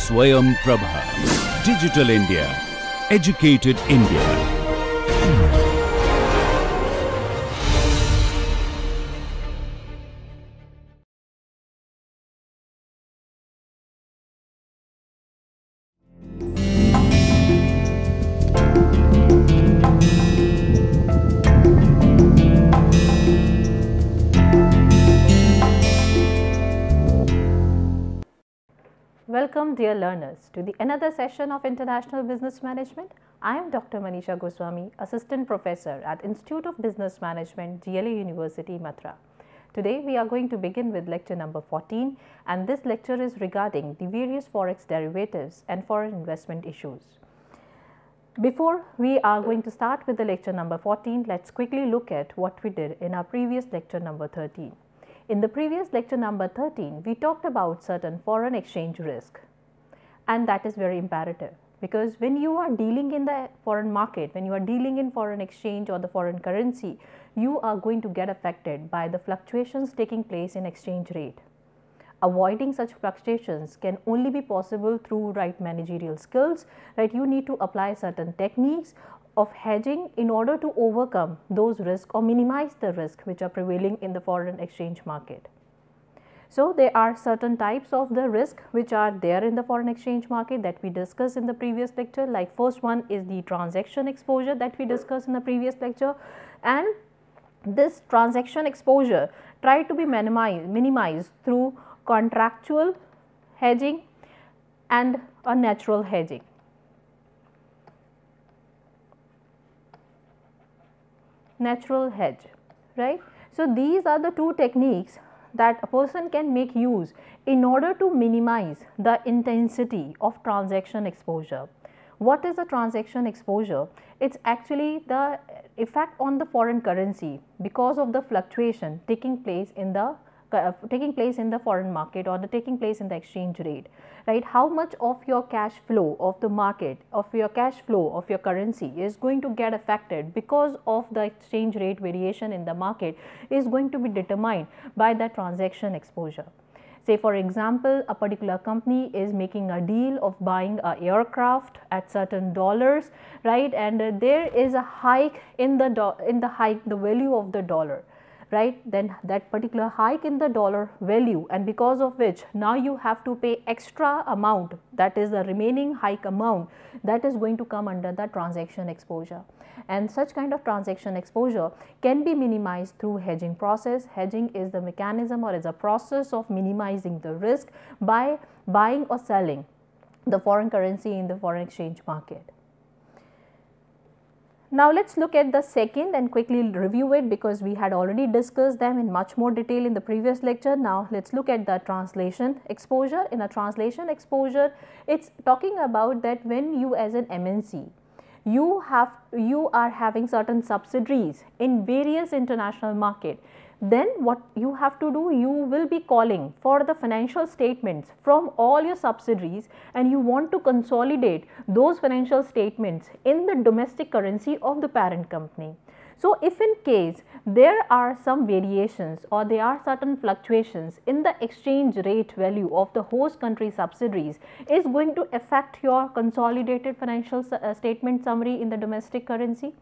Swayam Prabha. Digital India. Educated India. Welcome dear learners to the another session of International Business Management. I am Dr. Manisha Goswami, Assistant Professor at Institute of Business Management, GLA University, Mathura. Today we are going to begin with lecture number 14, and this lecture is regarding the various Forex derivatives and foreign investment issues. Before we are going to start with the lecture number 14, let's quickly look at what we did in our previous lecture number 13. In the previous lecture number 13, we talked about certain foreign exchange risk, and that is very imperative, because when you are dealing in the foreign market, when you are dealing in foreign exchange or the foreign currency, you are going to get affected by the fluctuations taking place in exchange rate. Avoiding such fluctuations can only be possible through right managerial skills, right? You need to apply certain techniques of hedging in order to overcome those risks or minimize the risk which are prevailing in the foreign exchange market. So, there are certain types of the risk which are there in the foreign exchange market that we discussed in the previous lecture. Like first one is the transaction exposure that we discussed in the previous lecture, and this transaction exposure try to be minimized through contractual hedging and a natural hedging. Natural hedge, right? So, these are the two techniques that a person can make use in order to minimize the intensity of transaction exposure. What is a transaction exposure? It is actually the effect on the foreign currency because of the fluctuation taking place in the foreign market or taking place in the exchange rate, right? How much of your cash flow of the market, of your cash flow of your currency is going to get affected because of the exchange rate variation in the market is going to be determined by the transaction exposure. Say for example, a particular company is making a deal of buying an aircraft at certain dollars, right? And there is a hike in the value of the dollar, right? Then that particular hike in the dollar value, and because of which now you have to pay extra amount, that is the remaining hike amount, that is going to come under the transaction exposure. And such kind of transaction exposure can be minimized through hedging process. Hedging is the mechanism or is a process of minimizing the risk by buying or selling the foreign currency in the foreign exchange market. Now, let us look at the second and quickly review it, because we had already discussed them in much more detail in the previous lecture. Now, let us look at the translation exposure. In a translation exposure, it is talking about that when you as an MNC, you are having certain subsidiaries in various international market, then what you have to do, you will be calling for the financial statements from all your subsidiaries, and you want to consolidate those financial statements in the domestic currency of the parent company. So, if in case there are some variations or there are certain fluctuations in the exchange rate value of the host country subsidiaries, is going to affect your consolidated financial statement summary in the domestic currency.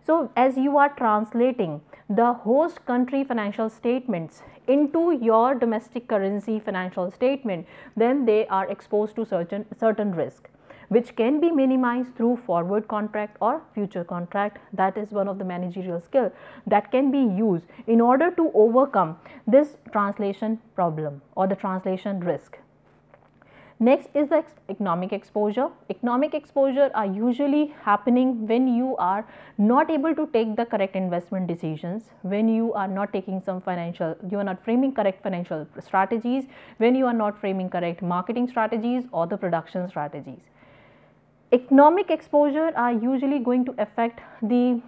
So, as you are translating the host country financial statements into your domestic currency financial statement, then they are exposed to certain risk, which can be minimized through forward contract or future contract. That is one of the managerial skill that can be used in order to overcome this translation problem or the translation risk. Next is the economic exposure. Economic exposure are usually happening when you are not able to take the correct investment decisions, when you are not taking you are not framing correct financial strategies, when you are not framing correct marketing strategies or the production strategies. Economic exposure are usually going to affect the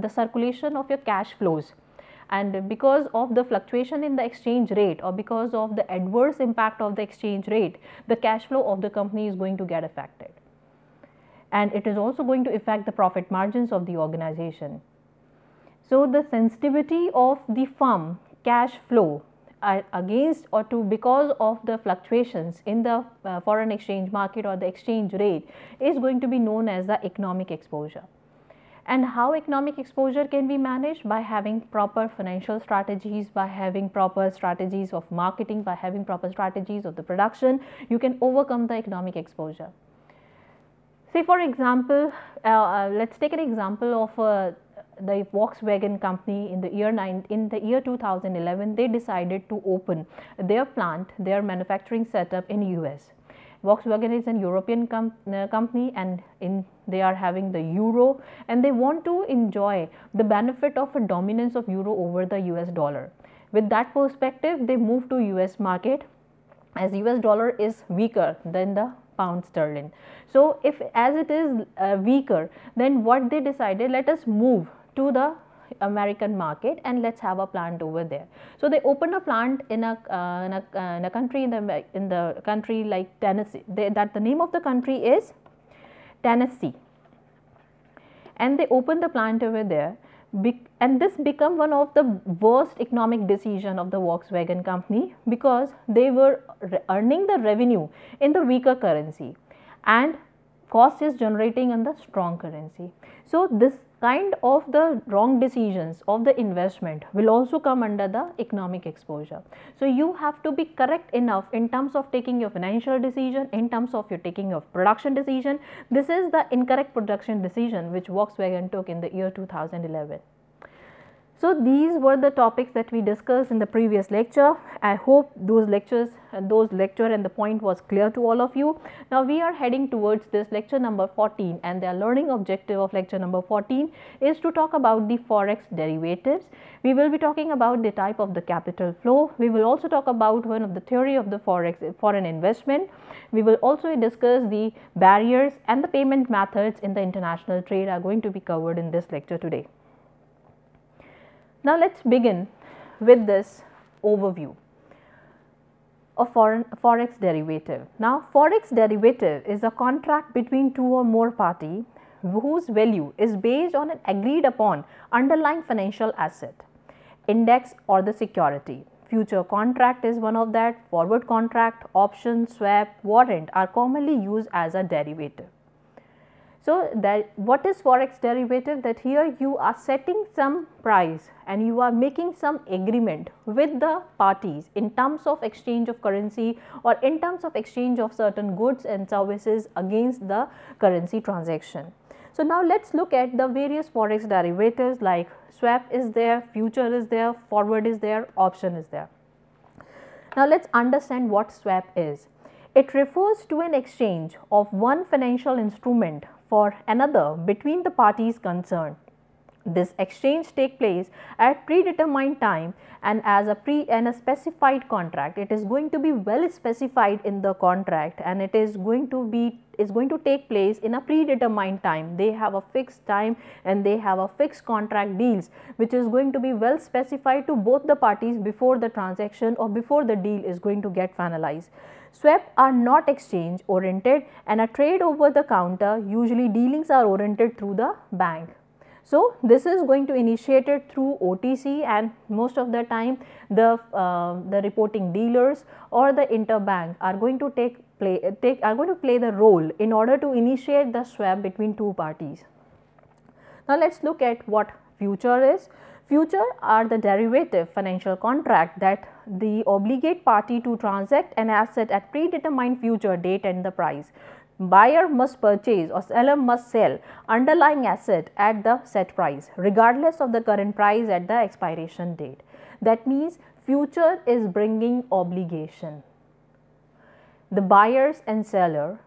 circulation of your cash flows, and because of the fluctuation in the exchange rate or because of the adverse impact of the exchange rate, the cash flow of the company is going to get affected, and it is also going to affect the profit margins of the organization. So, the sensitivity of the firm cash flow against or to because of the fluctuations in the foreign exchange market or the exchange rate is going to be known as the economic exposure. And how economic exposure can be managed? By having proper financial strategies, by having proper strategies of marketing, by having proper strategies of the production, you can overcome the economic exposure. Say for example, let's take an example of the Volkswagen company in the year 2011. They decided to open their plant, their manufacturing setup in US. Volkswagen is an European company, and they are having the euro, and they want to enjoy the benefit of a dominance of euro over the US dollar. With that perspective, they moved to US market, as US dollar is weaker than the pound sterling. So if as it is weaker, then what they decided, let us move to the American market and let's have a plant over there. So they opened a plant in a country in the country like Tennessee. The name of the country is Tennessee, and they opened the plant over there. And this became one of the worst economic decision of the Volkswagen company, because they were earning the revenue in the weaker currency and cost is generating in the strong currency. So this kind of the wrong decisions of the investment will also come under the economic exposure. So you have to be correct enough in terms of taking your financial decision, in terms of your taking of production decision. This is the incorrect production decision which Volkswagen took in the year 2011. So these were the topics that we discussed in the previous lecture. I hope those lecture and the point was clear to all of you. Now we are heading towards this lecture number 14, and the learning objective of lecture number 14 is to talk about the Forex derivatives. We will be talking about the type of the capital flow. We will also talk about one of the theory of the Forex foreign investment. We will also discuss the barriers and the payment methods in the international trade are going to be covered in this lecture today. Now let's begin with this overview of Forex derivative. Now Forex derivative is a contract between two or more parties whose value is based on an agreed upon underlying financial asset, index or the security. Future contract is one of that. Forward contract, option, swap, warrant are commonly used as a derivative. So that what is Forex derivative? That here you are setting some price and you are making some agreement with the parties in terms of exchange of currency or in terms of exchange of certain goods and services against the currency transaction. So now let's look at the various Forex derivatives, like swap is there, future is there, forward is there, option is there. Now let's understand what swap is. It refers to an exchange of one financial instrument for another between the parties concerned. This exchange takes place at predetermined time and as a specified contract. It is going to be well specified in the contract, and it is going to take place in a predetermined time. They have a fixed time and they have a fixed contract deals which is going to be well specified to both the parties before the transaction or before the deal is going to get finalized. Swap are not exchange oriented, and a trade over the counter, usually dealings are oriented through the bank. So this is going to initiated through OTC, and most of the time the reporting dealers or the interbank are going to play the role in order to initiate the swap between two parties. Now let's look at what future is. Future are the derivative financial contract that the obligate party to transact an asset at predetermined future date and the price. Buyer must purchase or seller must sell underlying asset at the set price regardless of the current price at the expiration date. That means future is bringing obligation. The buyers and seller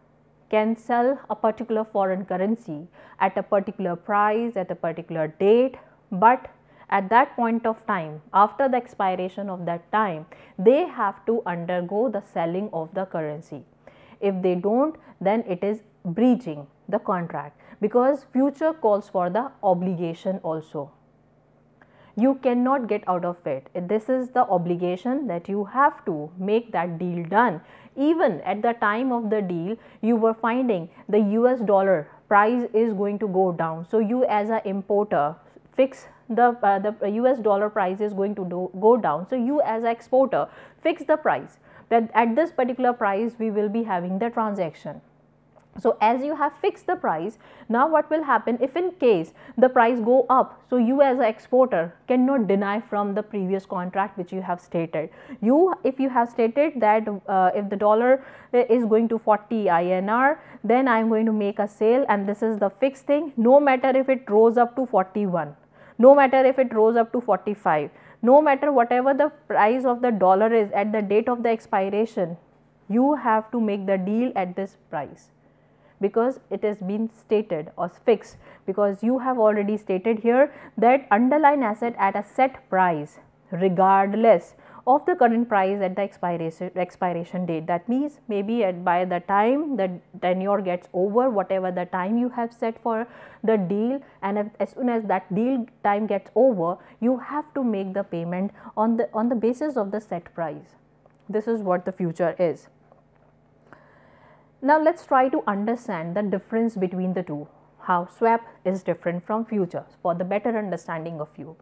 can sell a particular foreign currency at a particular price at a particular date, but at that point of time, after the expiration of that time, they have to undergo the selling of the currency. If they don't, then it is breaching the contract, because future calls for the obligation also. You cannot get out of it. This is the obligation that you have to make that deal done. Even at the time of the deal, you were finding the US dollar price is going to go down. So you as an importer fix the US dollar price is going to go down. So you as an exporter fix the price that at this particular price we will be having the transaction. So as you have fixed the price, now what will happen if in case the price go up, so you as an exporter cannot deny from the previous contract which you have stated. If you have stated that if the dollar is going to 40 INR, then I am going to make a sale, and this is the fixed thing, no matter if it rose up to 41, no matter if it rose up to 45, no matter whatever the price of the dollar is at the date of the expiration, you have to make the deal at this price, because it has been stated or fixed, because you have already stated here that underlying asset at a set price regardless of the current price at the expiration date. That means maybe by the time the tenure gets over, whatever the time you have set for the deal, and as soon as that deal time gets over, you have to make the payment on the basis of the set price. This is what the future is. Now let's try to understand the difference between the two, how swap is different from futures for the better understanding of you.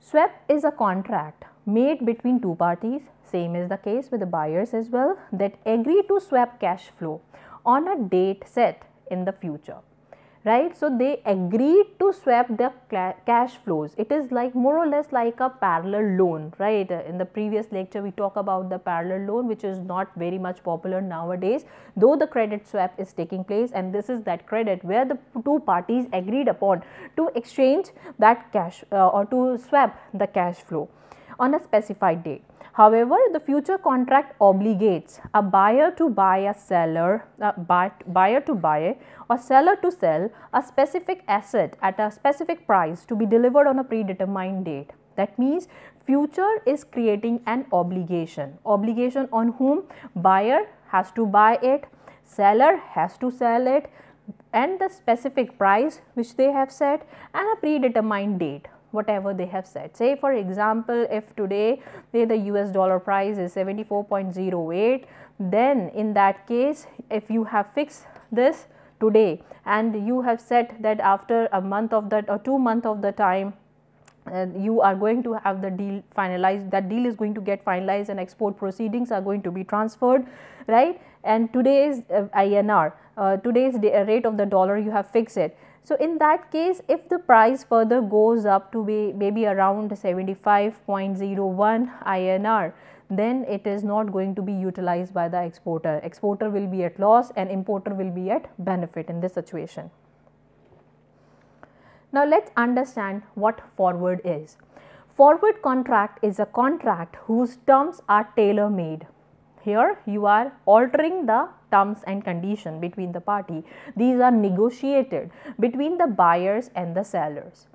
Swap is a contract made between two parties, same is the case with the buyers as well, that agree to swap cash flow on a date set in the future. Right, so they agreed to swap the cash flows. It is like more or less like a parallel loan, right? In the previous lecture we talk about the parallel loan, which is not very much popular nowadays, though the credit swap is taking place, and this is that credit where the two parties agreed upon to exchange that cash or to swap the cash flow on a specified date. However, the future contract obligates a buyer to buy a seller, buyer to buy or seller to sell a specific asset at a specific price to be delivered on a predetermined date. That means future is creating an obligation. Obligation on whom? Buyer has to buy it, seller has to sell it, and the specific price which they have set and a predetermined date, whatever they have said. Say for example, if today the US dollar price is 74.08, then in that case if you have fixed this today and you have said that after a month of that or 2 months of the time you are going to have the deal finalized, that deal is going to get finalized and export proceedings are going to be transferred, right? And today's INR, today's rate of the dollar you have fixed it. So in that case, if the price further goes up to be maybe around 75.01 INR, then it is not going to be utilized by the exporter. Exporter will be at loss and importer will be at benefit in this situation. Now let's understand what forward is. Forward contract is a contract whose terms are tailor-made. Here you are altering the terms and condition between the party. These are negotiated between the buyers and the sellers.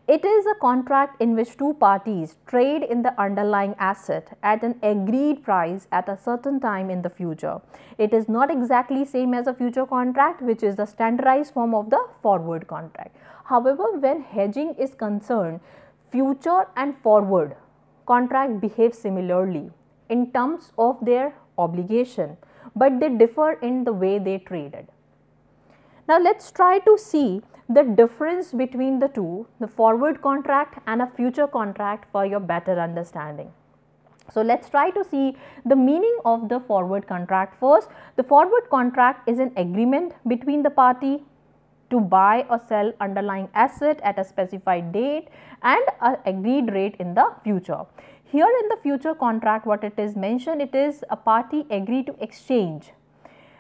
It is a contract in which two parties trade in the underlying asset at an agreed price at a certain time in the future. It is not exactly same as a future contract, which is the standardized form of the forward contract. However, when hedging is concerned, future and forward contract behave similarly in terms of their obligation, but they differ in the way they traded. Now let's try to see the difference between the two, the forward contract and a future contract, for your better understanding. So let's try to see the meaning of the forward contract first. The forward contract is an agreement between the party to buy or sell underlying asset at a specified date and an agreed rate in the future. Here in the future contract, what it is mentioned, it is a party agree to exchange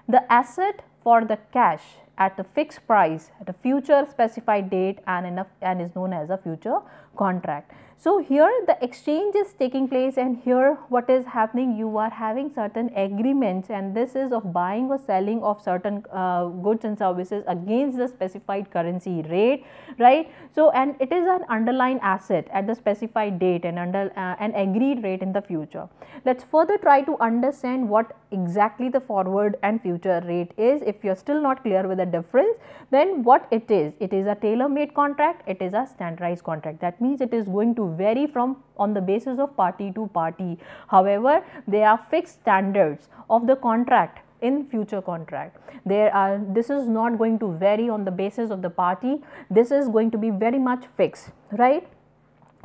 the asset for the cash at a fixed price at a future specified date and is known as a future contract. So here the exchange is taking place, and here what is happening, you are having certain agreements, and this is of buying or selling of certain goods and services against the specified currency rate, right? So and it is an underlying asset at the specified date and under an agreed rate in the future. Let's further try to understand what exactly the forward and future rate is. If you are still not clear with the difference, then what it is a tailor-made contract, it is a standardized contract. That means it is going to vary from on the basis of party to party. However, there are fixed standards of the contract in future contract. This is not going to vary on the basis of the party. This is going to be very much fixed, right?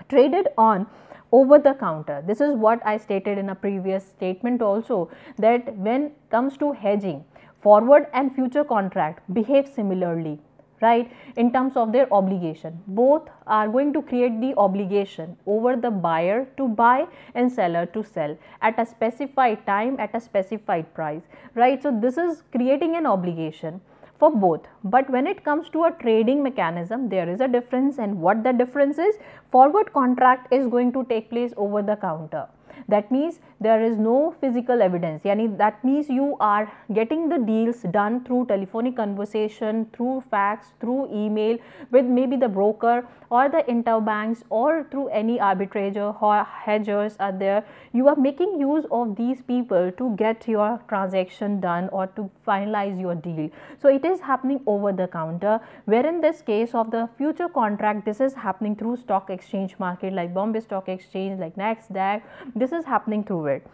Traded on over the counter. This is what I stated in a previous statement also, that when comes to hedging, forward and future contract behave similarly, right, in terms of their obligation. Both are going to create the obligation over the buyer to buy and seller to sell at a specified time at a specified price, right. So this is creating an obligation for both. But when it comes to a trading mechanism, there is a difference, and what the difference is, forward contract is going to take place over the counter. That means there is no physical evidence, that means you are getting the deals done through telephonic conversation, through fax, through email with maybe the broker or the interbanks, or through any arbitrator or hedgers are there. You are making use of these people to get your transaction done or to finalize your deal. So it is happening over the counter, where in this case of the future contract, this is happening through stock exchange market like Bombay Stock Exchange, like NASDAQ. This is happening through it.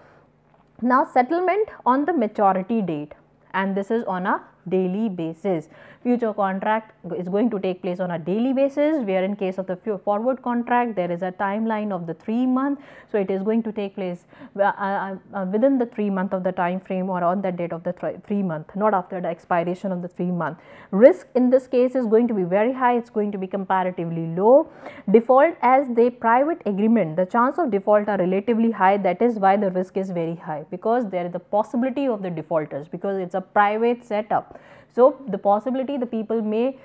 Now settlement on the maturity date, and this is on a daily basis. Future contract is going to take place on a daily basis, where in case of the forward contract there is a timeline of the 3 month. So it is going to take place within the 3 month of the time frame, or on the date of the 3 month, not after the expiration of the 3 month. Risk in this case is going to be very high, it's going to be comparatively low. Default as the private agreement, the chance of default are relatively high. That is why the risk is very high, because there is the possibility of the defaulters, because it's a private setup. So the possibility the people may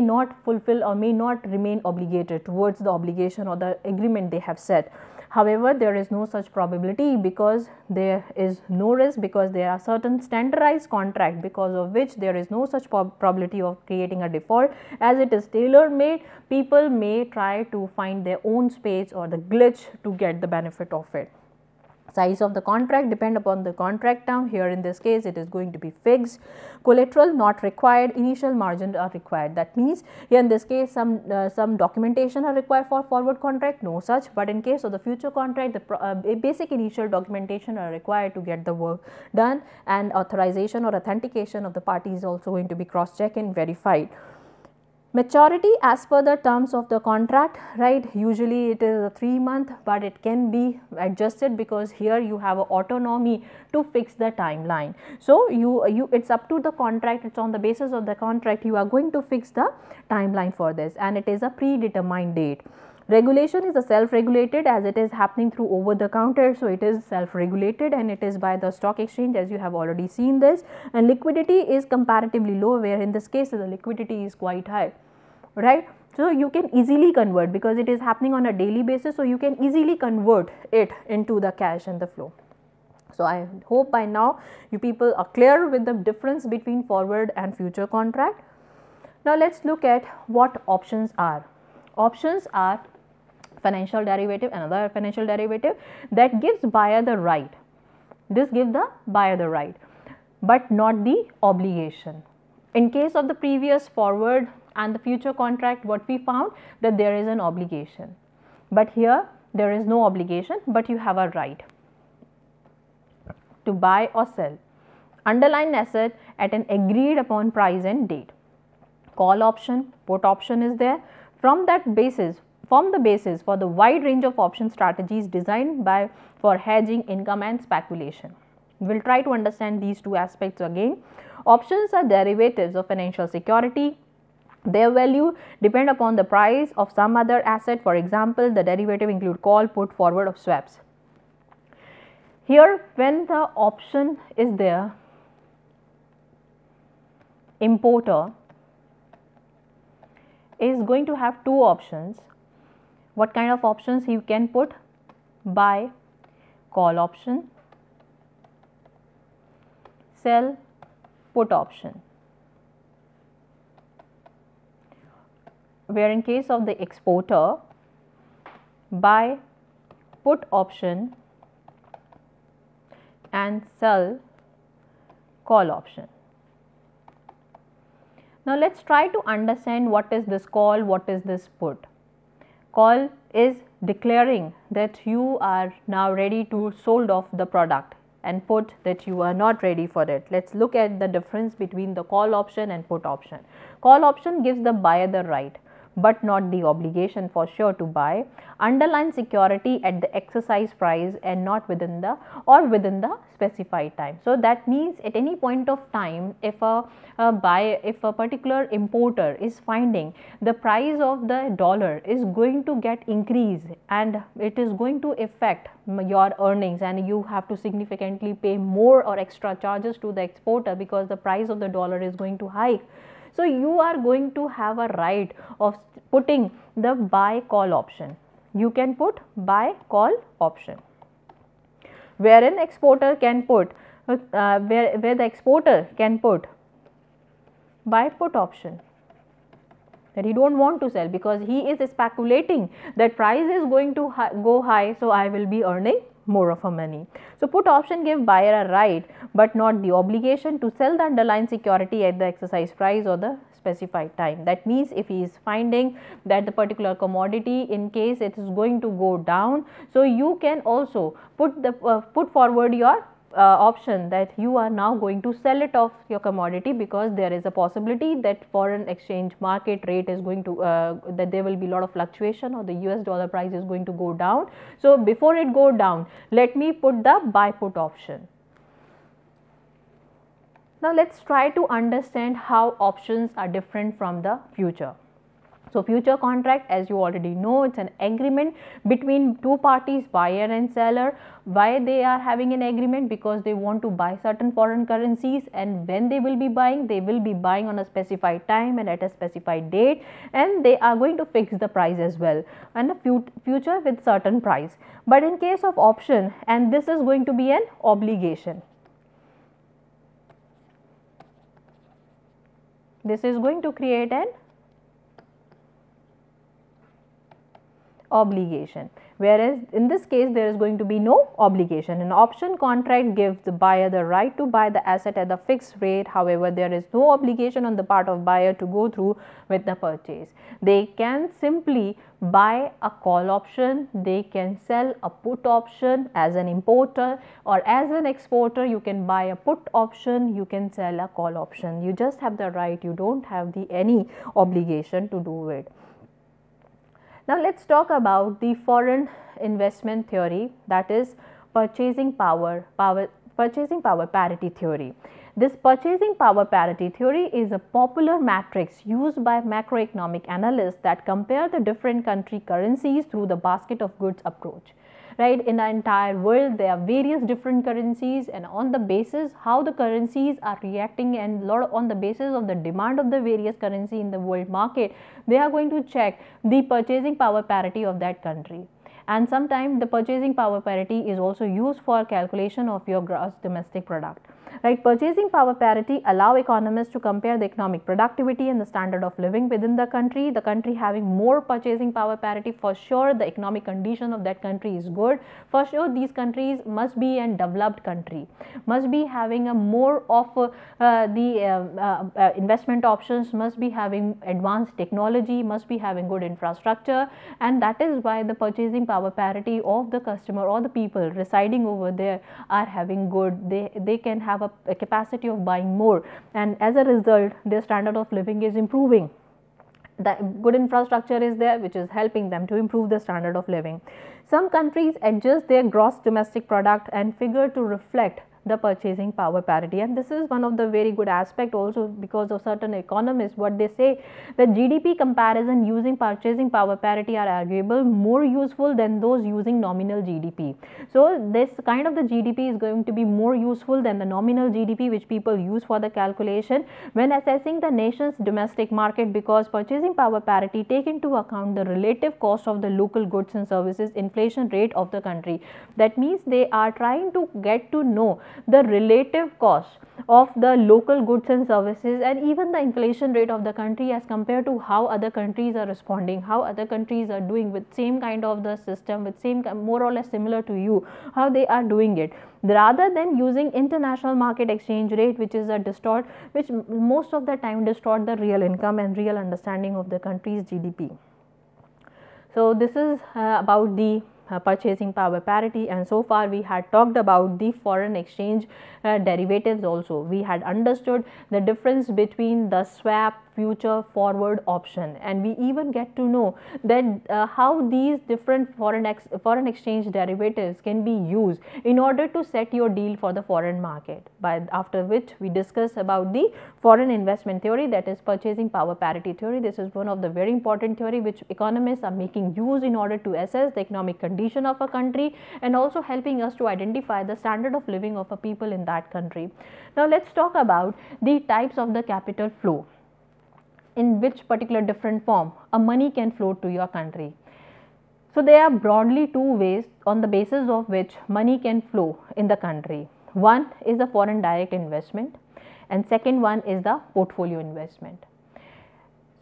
not fulfill or may not remain obligated towards the obligation or the agreement they have set. However, there is no such probability, because there is no risk, because there are certain standardized contract, because of which there is no such probability of creating a default. As it is tailor made, people may try to find their own space or the glitch to get the benefit of it. Size of the contract depend upon the contract term. Here in this case it is going to be fixed. Collateral not required, initial margin are required. That means here in this case some documentation are required for forward contract, no such. But in case of the future contract, the basic initial documentation are required to get the work done, and authorization or authentication of the party is also going to be cross checked and verified. Maturity as per the terms of the contract, right, usually it is a 3 month, but it can be adjusted, because here you have a autonomy to fix the timeline. So it's up to the contract, it's on the basis of the contract you are going to fix the timeline for this, and it is a predetermined date. Regulation is a self-regulated, as it is happening through over the counter. So it is self-regulated, and it is by the stock exchange, as you have already seen this. And liquidity is comparatively low, where in this case the liquidity is quite high, right. So you can easily convert, because it is happening on a daily basis, so you can easily convert it into the cash and the flow. So I hope by now you people are clear with the difference between forward and future contract. Now let's look at what options are. Options are financial derivative, another financial derivative that gives buyer the right. This gives the buyer the right, but not the obligation. In case of the previous forward and the future contract, what we found, that there is an obligation, but here there is no obligation, but you have a right to buy or sell underlying asset at an agreed upon price and date. Call option, put option is there. From the basis for the wide range of option strategies designed for hedging income and speculation. We will try to understand these two aspects again. Options are derivatives of financial security. Their value depend upon the price of some other asset. For example, the derivative include call, put, forward of swaps. Here, when the option is there, importer is going to have two options. What kind of options he can put? Buy, call option, sell, put option. Where in case of the exporter, buy, put option and sell, call option. Now let's try to understand what is this call, what is this put. Call is declaring that you are now ready to sold off the product. and put that you are not ready for it. Let's look at the difference between the call option and put option. Call option gives the buyer the right but not the obligation for sure to buy underlying security at the exercise price and not within the specified time. So that means at any point of time, if a particular importer is finding the price of the dollar is going to get increased and it is going to affect your earnings, and you have to significantly pay more or extra charges to the exporter because the price of the dollar is going to hike. So you are going to have a right of putting the buy call option. You can put buy call option, wherein exporter can put where the exporter can put buy put option, that he don't want to sell because he is speculating that price is going to go high, so I will be earning more of a money. So put option give buyer a right but not the obligation to sell the underlying security at the exercise price or the specified time. That means if he is finding that the particular commodity, in case it is going to go down, so you can also put forward your option that you are now going to sell it off your commodity because there is a possibility that foreign exchange market rate is going to that there will be a lot of fluctuation or the US dollar price is going to go down. So before it go down, let me put the buy put option. Now let's try to understand how options are different from the future. So future contract, as you already know, it's an agreement between two parties, buyer and seller. Why they are having an agreement? Because they want to buy certain foreign currencies, and when they will be buying on a specified time and at a specified date, and they are going to fix the price as well and the future with certain price. But in case of option, and this is going to be an obligation. This is going to create an obligation, whereas in this case there is going to be no obligation. An option contract gives the buyer the right to buy the asset at the fixed rate. However, there is no obligation on the part of buyer to go through with the purchase. They can simply buy a call option, they can sell a put option as an importer, or as an exporter you can buy a put option, you can sell a call option. You just have the right, you don't have any obligation to do it. Now let's talk about the foreign investment theory, that is purchasing power parity theory. This purchasing power parity theory is a popular matrix used by macroeconomic analysts that compare the different country currencies through the basket of goods approach. Right, in the entire world there are various different currencies, and on the basis how the currencies are reacting and on the basis of the demand of the various currency in the world market, they are going to check the purchasing power parity of that country. And sometimes the purchasing power parity is also used for calculation of your gross domestic product. Right, purchasing power parity allow economists to compare the economic productivity and the standard of living within the country. The country having more purchasing power parity, for sure the economic condition of that country is good. For sure these countries must be a developed country, must be having a more of investment options, must be having advanced technology, must be having good infrastructure, and that is why the purchasing power parity of the customer or the people residing over there are having good, they can have a capacity of buying more, and as a result their standard of living is improving. The good infrastructure is there which is helping them to improve the standard of living. Some countries adjust their gross domestic product and figure to reflect the purchasing power parity, and this is one of the very good aspect also because of certain economists what they say that GDP comparison using purchasing power parity are arguable more useful than those using nominal GDP. So this kind of the GDP is going to be more useful than the nominal GDP which people use for the calculation when assessing the nation's domestic market, because purchasing power parity take into account the relative cost of the local goods and services inflation rate of the country. That means they are trying to get to know the relative cost of the local goods and services and even the inflation rate of the country as compared to how other countries are responding, how other countries are doing with same kind of the system, with same more or less similar to you, how they are doing it, rather than using international market exchange rate which is which most of the time distort the real income and real understanding of the country's GDP. So this is about the purchasing power parity, and so far we had talked about the foreign exchange derivatives also. We had understood the difference between the swap, future, forward, option, and we even get to know that how these different foreign exchange derivatives can be used in order to set your deal for the foreign market. But after which we discuss about the foreign investment theory, that is purchasing power parity theory. This is one of the very important theory which economists are making use in order to assess the economic condition of a country and also helping us to identify the standard of living of a people in that country. Now let's talk about the types of the capital flow, in which particular different form a money can flow to your country. So there are broadly two ways on the basis of which money can flow in the country. One is the foreign direct investment and second one is the portfolio investment.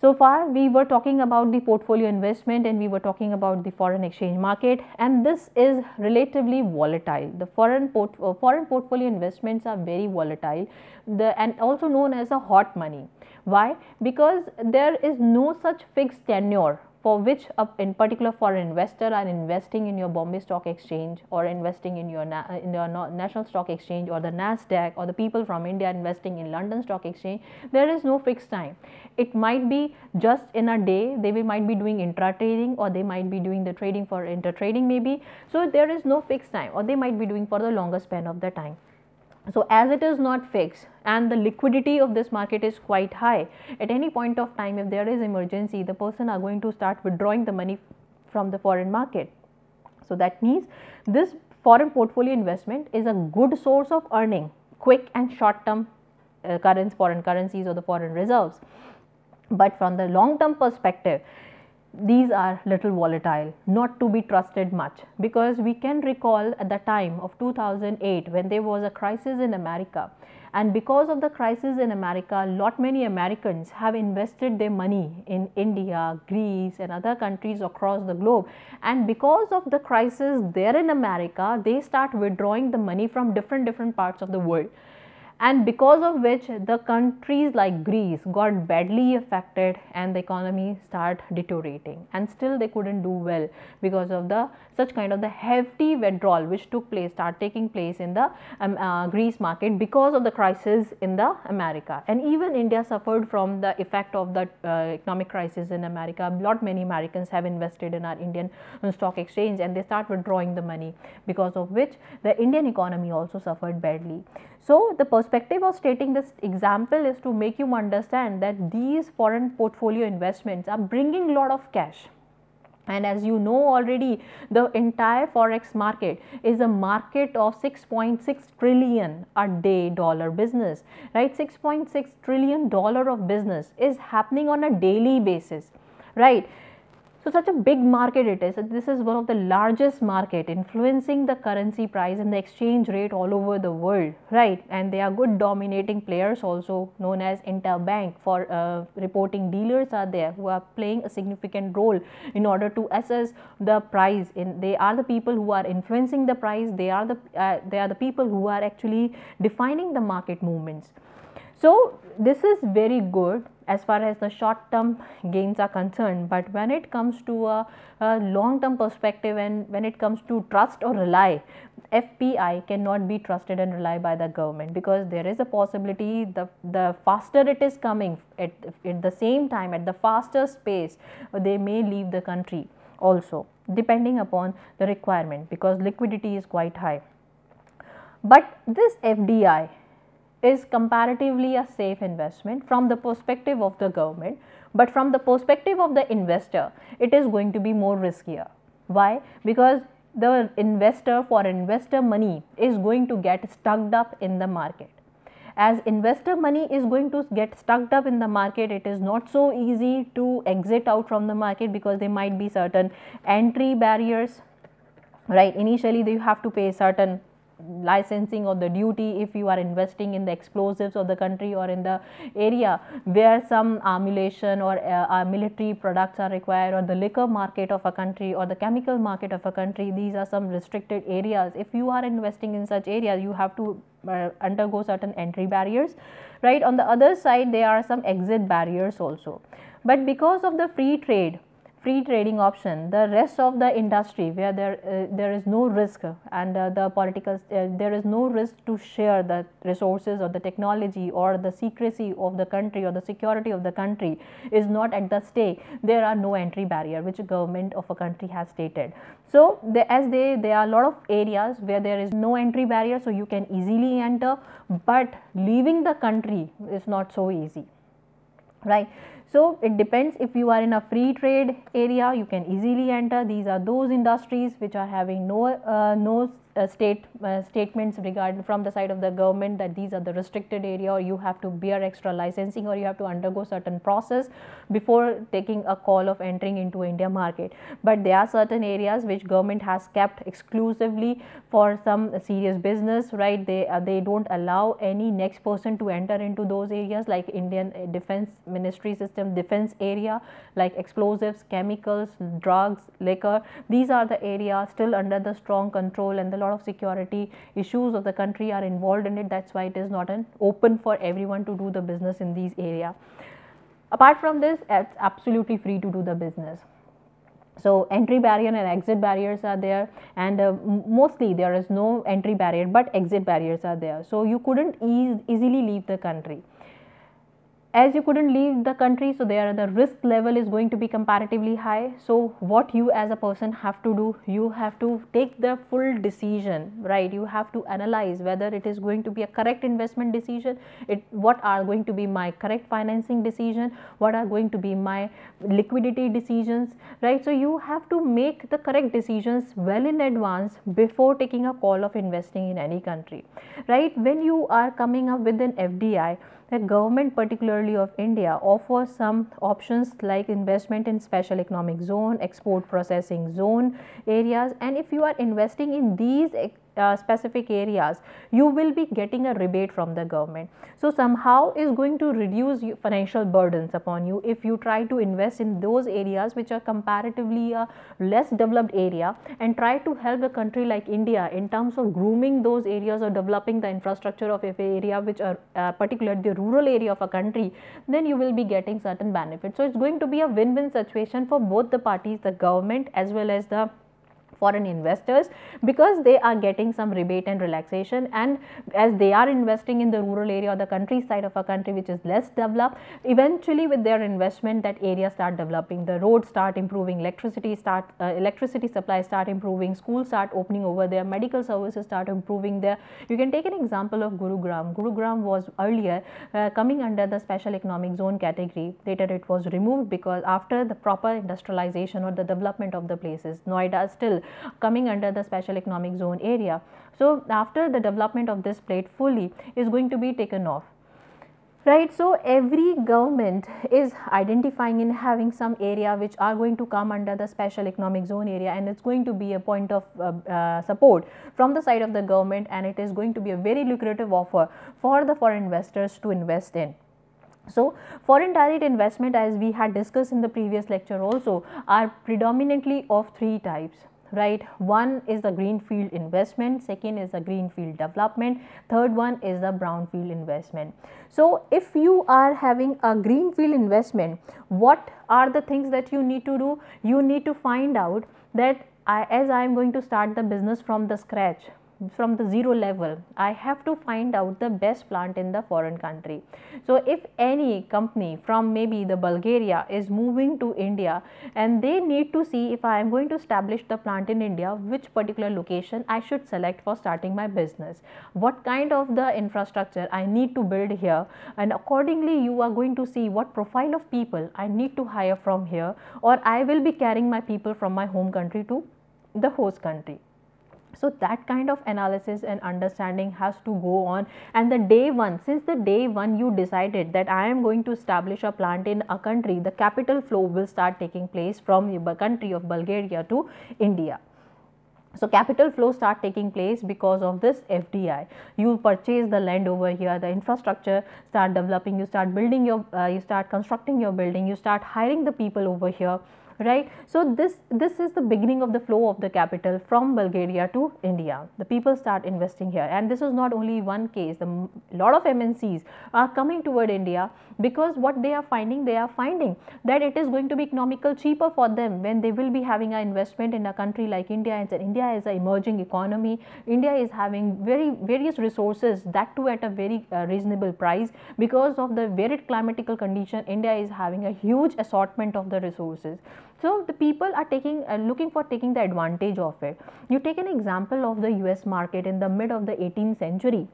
So far we were talking about the portfolio investment and we were talking about the foreign exchange market, and this is relatively volatile. The foreign portfolio investments are very volatile, and also known as a hot money. Why? Because there is no such fixed tenure for which in particular foreign investor are investing in your Bombay Stock Exchange or investing in your National Stock Exchange or the Nasdaq, or the people from India investing in London Stock Exchange. There is no fixed time. It might be just in a day, they might be doing intra trading or they might be doing the trading for inter trading maybe. So there is no fixed time, or they might be doing for the longer span of the time. So as it is not fixed and the liquidity of this market is quite high, at any point of time if there is emergency, the person are going to start withdrawing the money from the foreign market. So that means this foreign portfolio investment is a good source of earning quick and short term foreign currencies or the foreign reserves. But from the long term perspective, these are little volatile, not to be trusted much, because we can recall at the time of 2008 when there was a crisis in America, and because of the crisis in America, many Americans have invested their money in India, Greece and other countries across the globe, and because of the crisis there in America, they start withdrawing the money from different parts of the world. And because of which the countries like Greece got badly affected and the economy started deteriorating, and still they couldn't do well because of the such kind of the hefty withdrawal which started taking place in the Greece market because of the crisis in the America. And even India suffered from the effect of the economic crisis in America. Many Americans have invested in our Indian stock exchange and they start withdrawing the money, because of which the Indian economy also suffered badly. So the perspective of stating this example is to make you understand that these foreign portfolio investments are bringing a lot of cash. And as you know already, the entire forex market is a market of 6.6 trillion a day dollar business, right? 6.6 trillion dollar of business is happening on a daily basis, right? So such a big market it is. This is one of the largest market influencing the currency price and the exchange rate all over the world, right? And they are good dominating players also, known as interbank for reporting dealers are there who are playing a significant role in order to assess the price. They are the people who are influencing the price. They are the people who are actually defining the market movements. So this is very good as far as the short term gains are concerned, but when it comes to a long term perspective and when it comes to trust or rely, FPI cannot be trusted and relied by the government, because there is a possibility the faster it is coming at the same time at the faster pace, they may leave the country also, depending upon the requirement, because liquidity is quite high. But this FDI is comparatively a safe investment from the perspective of the government, but from the perspective of the investor, it is going to be more riskier. Why? Because the investor money is going to get stuck up in the market. As investor money is going to get stuck up in the market, it is not so easy to exit out from the market, because there might be certain entry barriers, right? Initially you have to pay certain licensing or the duty if you are investing in the explosives of the country or in the area where some ammunition or military products are required, or the liquor market of a country or the chemical market of a country. These are some restricted areas. If you are investing in such areas, you have to undergo certain entry barriers, right? On the other side, there are some exit barriers also. But because of the free trade, free trading option, the rest of the industry where there is no risk and there is no risk to share the resources or the technology or the secrecy of the country or the security of the country is not at the stake, there are no entry barrier which government of a country has stated. So there are a lot of areas where there is no entry barrier, so you can easily enter, but leaving the country is not so easy, right? So it depends. If you are in a free trade area, you can easily enter. These are those industries which are having no statements regarding from the side of the government that these are the restricted area, or you have to bear extra licensing, or you have to undergo certain process before taking a call of entering into India market. But there are certain areas which government has kept exclusively for some serious business, right? They don't allow any next person to enter into those areas, like Indian Defense Ministry system, defense area, like explosives, chemicals, drugs, liquor. These are the areas still under the strong control, and a lot of security issues of the country are involved in it. That's why it is not an open for everyone to do the business in these areas. Apart from this, it's absolutely free to do the business. So entry barrier and exit barriers are there, and mostly there is no entry barrier, but exit barriers are there. So you couldn't easily leave the country. As you couldn't leave the country, so there the risk level is going to be comparatively high. So what you as a person have to do, you have to take the full decision, right? You have to analyze whether it is going to be a correct investment decision, what are going to be my correct financing decision, what are going to be my liquidity decisions, right? So you have to make the correct decisions well in advance before taking a call of investing in any country, right? When you are coming up with an FDI, the government, particularly of India, offers some options like investment in special economic zone, export processing zone areas, and if you are investing in these specific areas, you will be getting a rebate from the government. So somehow is going to reduce financial burdens upon you if you try to invest in those areas which are comparatively a less developed area, and try to help a country like India in terms of grooming those areas or developing the infrastructure of a area which are particularly the rural area of a country. Then you will be getting certain benefits. So it's going to be a win-win situation for both the parties, the government as well as the foreign investors, because they are getting some rebate and relaxation, and as they are investing in the rural area or the countryside of a country which is less developed, eventually with their investment that area start developing, the roads start improving, electricity supply start improving, schools start opening over there, medical services start improving there. You can take an example of Gurugram. Gurugram was earlier coming under the special economic zone category. Later it was removed because after the proper industrialization or the development of the places. Noida still coming under the special economic zone area. So after the development of this plate fully is going to be taken off, right? So every government is identifying and having some area which are going to come under the special economic zone area, and it's going to be a point of support from the side of the government, and it is going to be a very lucrative offer for the foreign investors to invest in. So foreign direct investment, as we had discussed in the previous lecture also, are predominantly of three types, right? One is the greenfield investment, second is the greenfield development, third one is the brownfield investment. So if you are having a greenfield investment, what are the things that you need to do? You need to find out that as I am going to start the business from the scratch, from the zero level, I have to find out the best plant in the foreign country. So if any company from maybe the Bulgaria is moving to India, and they need to see, if I am going to establish the plant in India, which particular location I should select for starting my business, what kind of the infrastructure I need to build here, and accordingly you are going to see what profile of people I need to hire from here, or I will be carrying my people from my home country to the host country. So that kind of analysis and understanding has to go on, and the day one, since the day one you decided that I am going to establish a plant in a country, the capital flow will start taking place from the country of Bulgaria to India. So capital flow start taking place because of this FDI. You purchase the land over here, the infrastructure start developing, you start building your, you start constructing your building, you start hiring the people over here, right? So this is the beginning of the flow of the capital from Bulgaria to India. The people start investing here, and this is not only one case. The lot of MNCs are coming toward India because what they are finding that it is going to be economical cheaper for them when they will be having an investment in a country like India. And India is an emerging economy. India is having various resources, that too at a very reasonable price. Because of the varied climatical condition, India is having a huge assortment of the resources. So the people are looking for taking the advantage of it. You take an example of the US market in the mid of the 18th century.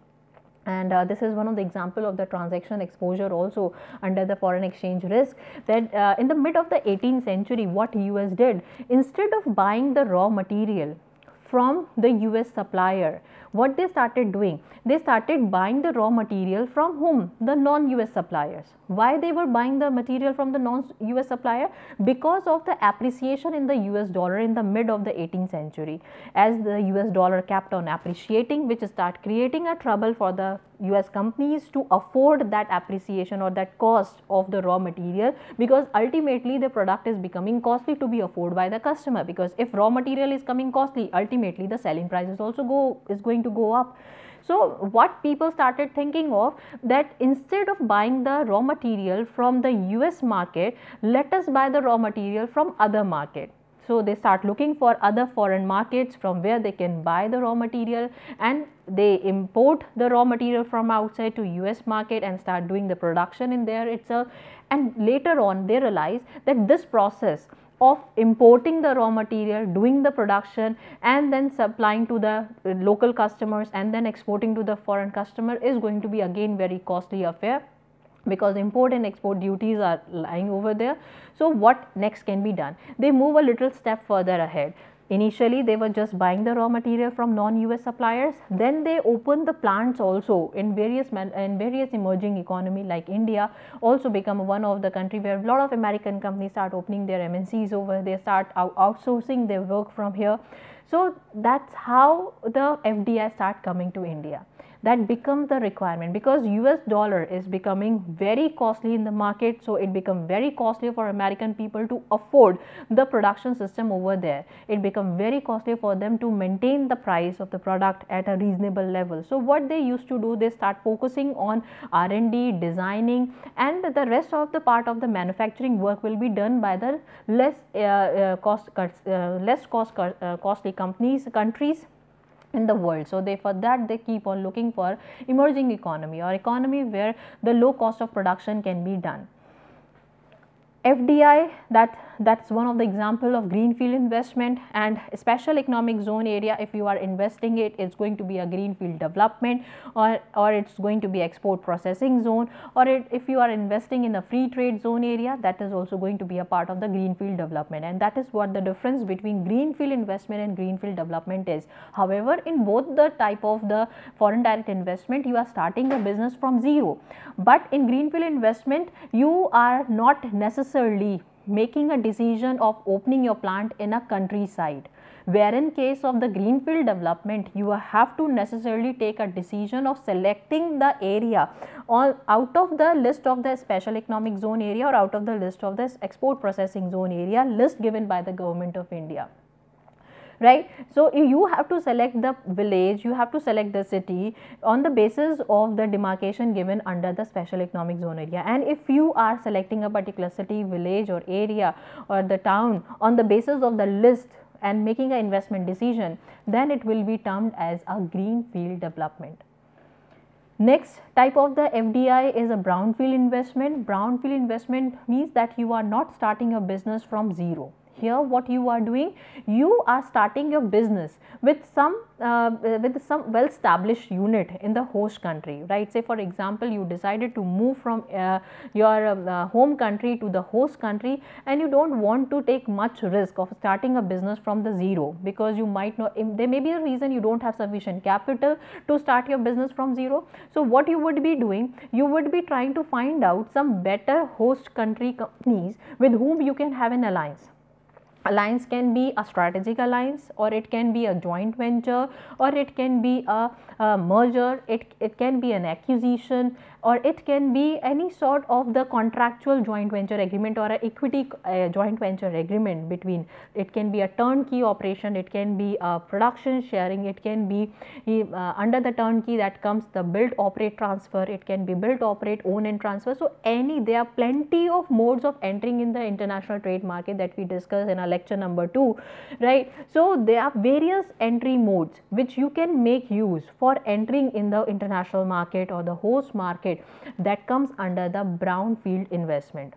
And this is one of the example of the transaction exposure also under the foreign exchange risk, that in the mid of the 18th century, what US did, instead of buying the raw material from the US supplier, what they started doing, they started buying the raw material from whom? The non-US suppliers. Why they were buying the material from the non-US supplier? Because of the appreciation in the US dollar in the mid of the 18th century. As the US dollar kept on appreciating, which start creating a trouble for the US companies to afford that appreciation or that cost of the raw material, because ultimately the product is becoming costly to be afforded by the customer. Because if raw material is coming costly, ultimately the selling price is also going to go up. So what people started thinking of, that instead of buying the raw material from the US market, let us buy the raw material from other market. So they start looking for other foreign markets from where they can buy the raw material, and they import the raw material from outside to US market and start doing the production in there itself. And later on they realize that this process of importing the raw material, doing the production, and then supplying to the local customers and then exporting to the foreign customer is going to be again very costly affair, because import and export duties are lying over there. So what next can be done? They move a little step further ahead. Initially they were just buying the raw material from non-US suppliers, then they opened the plants also in various emerging economy like India, also become one of the country where a lot of American companies start opening their MNCs over, they start outsourcing their work from here. So that's how the FDI start coming to India. That becomes the requirement, because US dollar is becoming very costly in the market. So it becomes very costly for American people to afford the production system over there. It becomes very costly for them to maintain the price of the product at a reasonable level. So what they used to do, they start focusing on R&D, designing, and the rest of the part of the manufacturing work will be done by the costly countries in the world. So they, for that they keep on looking for emerging economy or economy where the low cost of production can be done. FDI, that's one of the example of greenfield investment. And special economic zone area, if you are investing it's going to be a greenfield development, or it's going to be export processing zone, or if you are investing in a free trade zone area, that is also going to be a part of the greenfield development. And that is what the difference between greenfield investment and greenfield development is. However, in both the type of the foreign direct investment, you are starting a business from zero, but in greenfield investment you are not necessarily making a decision of opening your plant in a countryside, where in case of the greenfield development you have to necessarily take a decision of selecting the area or out of the list of the special economic zone area or out of the list of this export processing zone area list given by the government of India. Right. So you have to select the village, you have to select the city on the basis of the demarcation given under the special economic zone area. And if you are selecting a particular city, village or area or the town on the basis of the list and making an investment decision, then it will be termed as a greenfield development. Next type of the FDI is a brownfield investment. Brownfield investment means that you are not starting a business from zero. Here what you are doing, you are starting your business with some well established unit in the host country, right? Say for example, you decided to move from your home country to the host country, and you don't want to take much risk of starting a business from the zero, because you might not, there may be a reason you don't have sufficient capital to start your business from zero. So what you would be doing, you would be trying to find out some better host country companies with whom you can have an alliance. Alliance can be a strategic alliance, or it can be a joint venture, or it can be a merger, it can be an acquisition, or it can be any sort of the contractual joint venture agreement or a equity joint venture agreement between. It can be a turnkey operation, it can be a production sharing, it can be under the turnkey that comes the build, operate, transfer, it can be build, operate, own and transfer. So there are plenty of modes of entering in the international trade market that we discussed in our lecture number 2, right. So there are various entry modes which you can make use for entering in the international market or the host market that comes under the brownfield investment.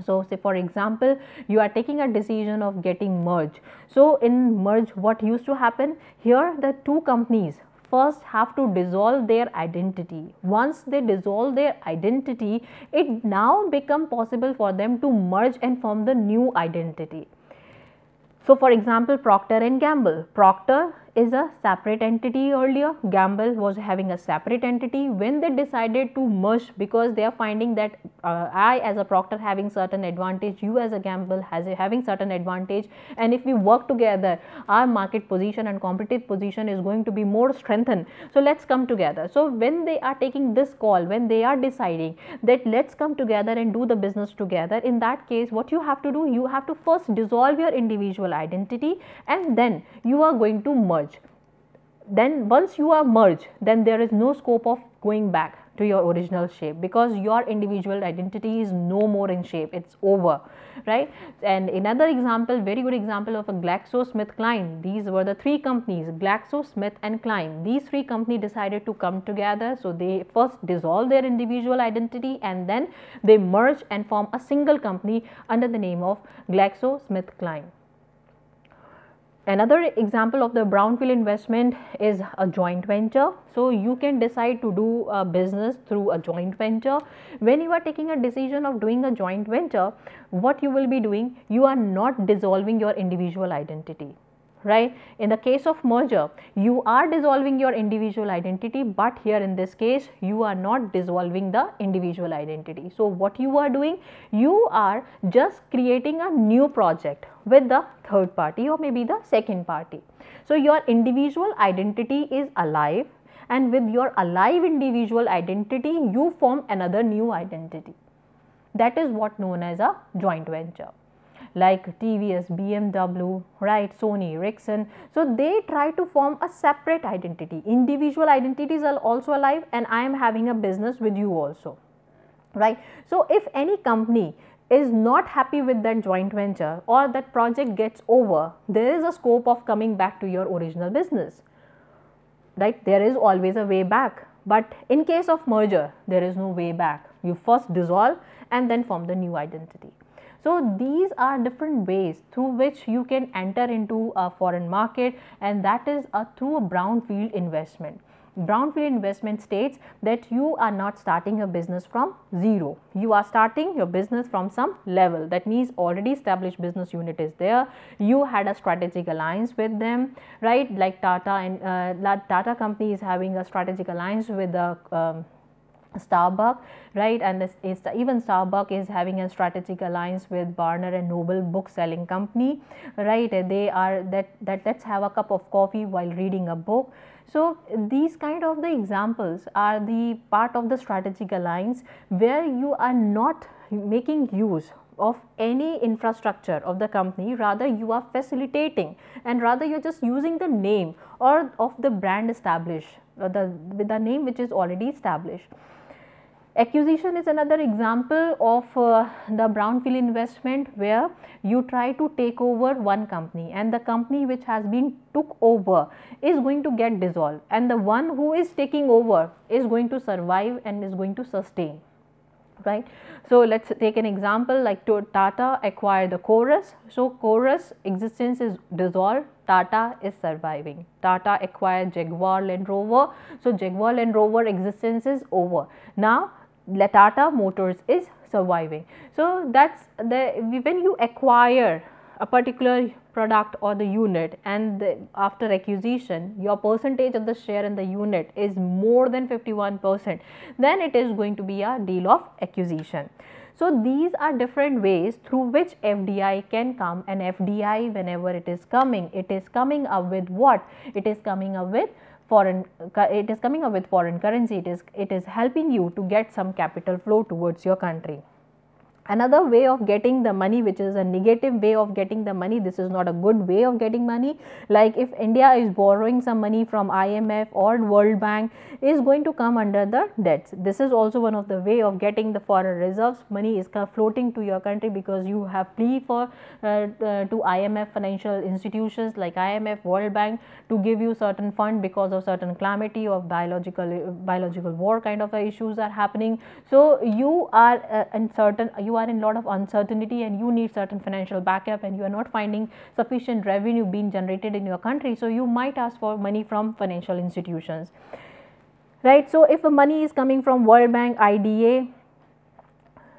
So say for example, you are taking a decision of getting merged. So in merge, what used to happen here, the two companies first have to dissolve their identity. Once they dissolve their identity, it now become possible for them to merge and form the new identity. So for example, Procter and Gamble. Procter is a separate entity earlier, Gamble was having a separate entity. When they decided to merge, because they are finding that I as a Procter having certain advantage, you as a Gamble having certain advantage, and if we work together, our market position and competitive position is going to be more strengthened. So let's come together. So when they are taking this call, when they are deciding that let's come together and do the business together, in that case what you have to do, you have to first dissolve your individual identity and then you are going to merge. Then once you are merged, then there is no scope of going back to your original shape, because your individual identity is no more in shape, it's over, right. And another example, very good example of a GlaxoSmithKline, these were the three companies, GlaxoSmith and Kline, these three companies decided to come together. So they first dissolve their individual identity and then they merge and form a single company under the name of GlaxoSmithKline. Another example of the brownfield investment is a joint venture. So you can decide to do a business through a joint venture. When you are taking a decision of doing a joint venture, what you will be doing, you are not dissolving your individual identity, right. In the case of merger, you are dissolving your individual identity, but here in this case you are not dissolving the individual identity. So what you are doing, you are just creating a new project with the third party or maybe the second party. So your individual identity is alive, and with your alive individual identity you form another new identity. That is what known as a joint venture. Like TVS, BMW, right, Sony, Ericsson. So they try to form a separate identity. Individual identities are also alive, and I am having a business with you also, right. So if any company is not happy with that joint venture or that project gets over, there is a scope of coming back to your original business, right. There is always a way back, but in case of merger, there is no way back. You first dissolve and then form the new identity. So these are different ways through which you can enter into a foreign market, and that is through a brownfield investment. Brownfield investment states that you are not starting a business from zero. You are starting your business from some level. That means already established business unit is there. You had a strategic alliance with them, right? Like Tata, and Tata company is having a strategic alliance with the Starbucks, right, and even Starbucks is having a strategic alliance with Barnes and Noble book selling company, right. They are that let's have a cup of coffee while reading a book. So these kind of the examples are the part of the strategic alliance where you are not making use of any infrastructure of the company, rather you are facilitating, and rather you are just using the name or of the brand established, with the name which is already established. Acquisition is another example of the brownfield investment, where you try to take over one company, and the company which has been took over is going to get dissolved, and the one who is taking over is going to survive and is going to sustain, right. So let's take an example like Tata acquired the Chorus. So Chorus existence is dissolved, Tata is surviving. Tata acquired Jaguar Land Rover. So Jaguar Land Rover existence is over. Now Tata Motors is surviving. So that's when you acquire a particular product or the unit, and after acquisition your percentage of the share in the unit is more than 51%, then it is going to be a deal of acquisition. So these are different ways through which FDI can come, and FDI, whenever it is coming up with what? It is coming up with foreign currency. It is helping you to get some capital flow towards your country. Another way of getting the money, which is a negative way of getting the money, this is not a good way of getting money. Like if India is borrowing some money from IMF or World Bank, is going to come under the debts. This is also one of the way of getting the foreign reserves. Money is floating to your country because you have plea for to IMF financial institutions like IMF, World Bank to give you certain fund because of certain calamity or biological war kind of issues are happening. So you are you are in lot of uncertainty and you need certain financial backup, and you are not finding sufficient revenue being generated in your country. So you might ask for money from financial institutions, right? So if the money is coming from World Bank, IDA,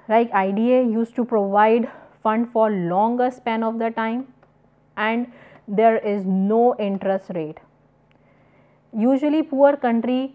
right? IDA used to provide fund for longer span of the time, and there is no interest rate. Usually poor countries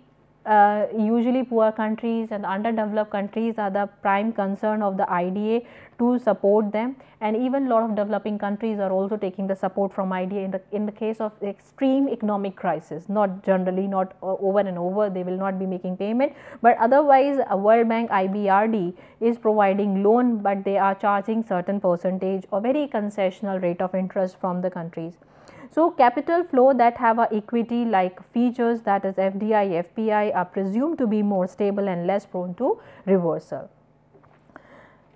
and underdeveloped countries are the prime concern of the IDA to support them, and even a lot of developing countries are also taking the support from IDA in the case of extreme economic crisis. Not generally, not over and over, they will not be making payment, but otherwise World Bank, IBRD is providing loan, but they are charging certain percentage or very concessional rate of interest from the countries. So capital flow that have a equity like features, that is FDI, FPI, are presumed to be more stable and less prone to reversal,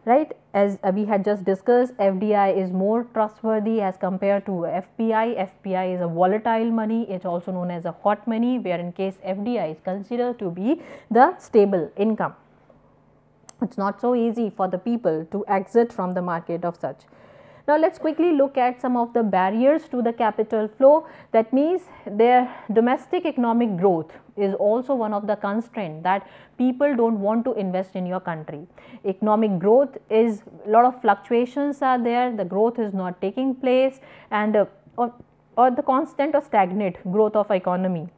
right? As we had just discussed, FDI is more trustworthy as compared to FPI. FPI is a volatile money, it is also known as a hot money, where in case FDI is considered to be the stable income. It is not so easy for the people to exit from the market of such. Now let us quickly look at some of the barriers to the capital flow. That means their domestic economic growth is also one of the constraints that people do not want to invest in your country. Economic growth is, a lot of fluctuations are there, the growth is not taking place, and or the constant or stagnant growth of economy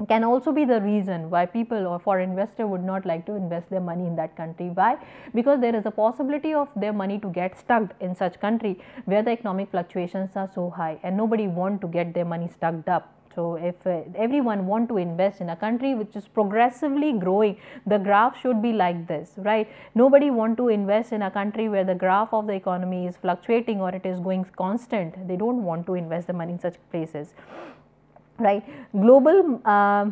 can also be the reason why people or foreign investor would not like to invest their money in that country. Why? Because there is a possibility of their money to get stuck in such country where the economic fluctuations are so high, and nobody want to get their money stuck up. So if everyone want to invest in a country which is progressively growing, the graph should be like this, right? Nobody want to invest in a country where the graph of the economy is fluctuating or it is going constant. They don't want to invest the money in such places, right? Global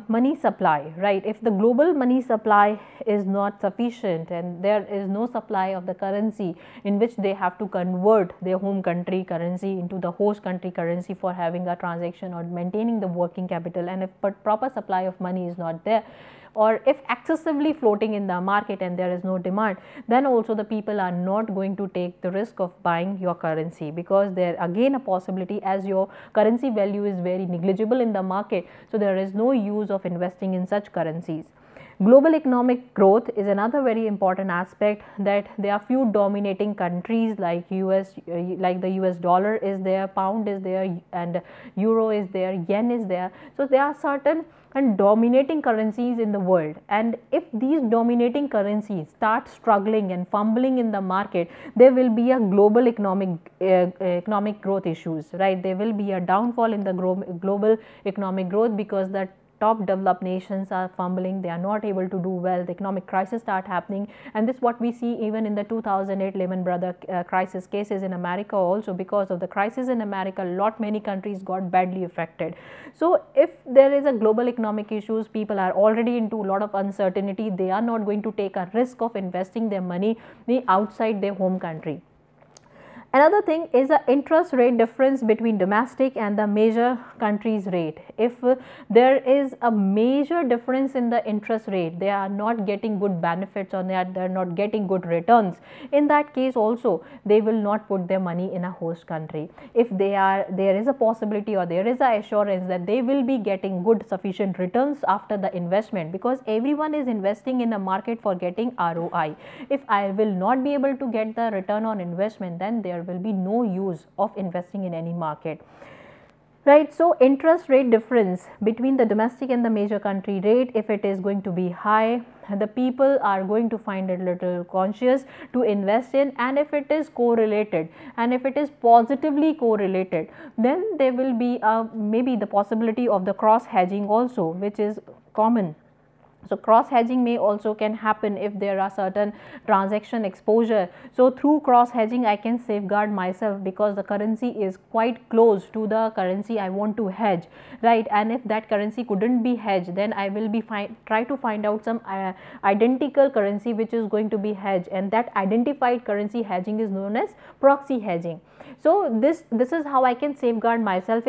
money supply, right? If the global money supply is not sufficient and there is no supply of the currency in which they have to convert their home country currency into the host country currency for having a transaction or maintaining the working capital, and if proper supply of money is not there, or if excessively floating in the market and there is no demand, then also the people are not going to take the risk of buying your currency, because there again a possibility, as your currency value is very negligible in the market, so there is no use of investing in such currencies. Global economic growth is another very important aspect, that there are few dominating countries like like the US dollar is there, pound is there, and euro is there, yen is there. So there are certain and dominating currencies in the world, and if these dominating currencies start struggling and fumbling in the market, there will be a global economic growth issues, right? There will be a downfall in the global economic growth because the top developed nations are fumbling, they are not able to do well, the economic crisis start happening, and this what we see even in the 2008 Lehman Brothers crisis cases in America also. Because of the crisis in America, many countries got badly affected. So if there is a global economic issues, people are already into a lot of uncertainty, they are not going to take a risk of investing their money outside their home country. Another thing is the interest rate difference between domestic and the major countries' rate. If there is a major difference in the interest rate, they are not getting good benefits or they are not getting good returns. In that case also, they will not put their money in a host country. If there is a possibility or there is a assurance that they will be getting good sufficient returns after the investment, because everyone is investing in the market for getting ROI. If I will not be able to get the return on investment, then there will be no use of investing in any market. Right, so interest rate difference between the domestic and the major country rate, if it is going to be high, the people are going to find it little conscious to invest in, and if it is correlated and if it is positively correlated, then there will be maybe the possibility of the cross hedging also, which is common. So cross hedging may also can happen if there are certain transaction exposure. So through cross hedging I can safeguard myself because the currency is quite close to the currency I want to hedge, right? And if that currency couldn't be hedged, then I will be try to find out some identical currency which is going to be hedged, and that identified currency hedging is known as proxy hedging. So this is how I can safeguard myself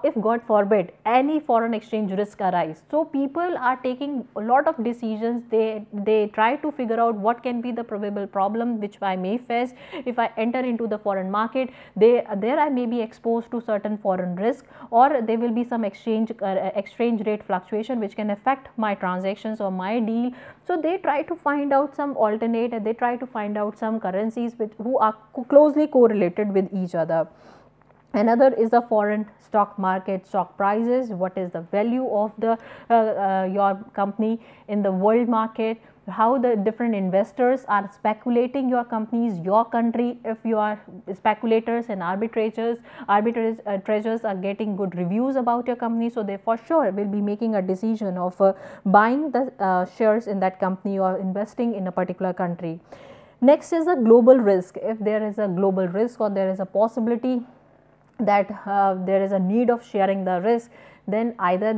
if God forbid any foreign exchange risk arise. So people are taking a lot of decisions. They try to figure out what can be the probable problem which I may face if I enter into the foreign market. There I may be exposed to certain foreign risk, or there will be some exchange rate fluctuation which can affect my transactions or my deal. So they try to find out some alternate, and they try to find out some currencies who are closely correlated with each other. Another is the foreign stock market, stock prices, what is the value of the your company in the world market, how the different investors are speculating your companies, your country. If you are speculators and arbitrators are getting good reviews about your company, so they for sure will be making a decision of buying the shares in that company or investing in a particular country. Next is a global risk. If there is a global risk or there is a possibility that there is a need of sharing the risk, then either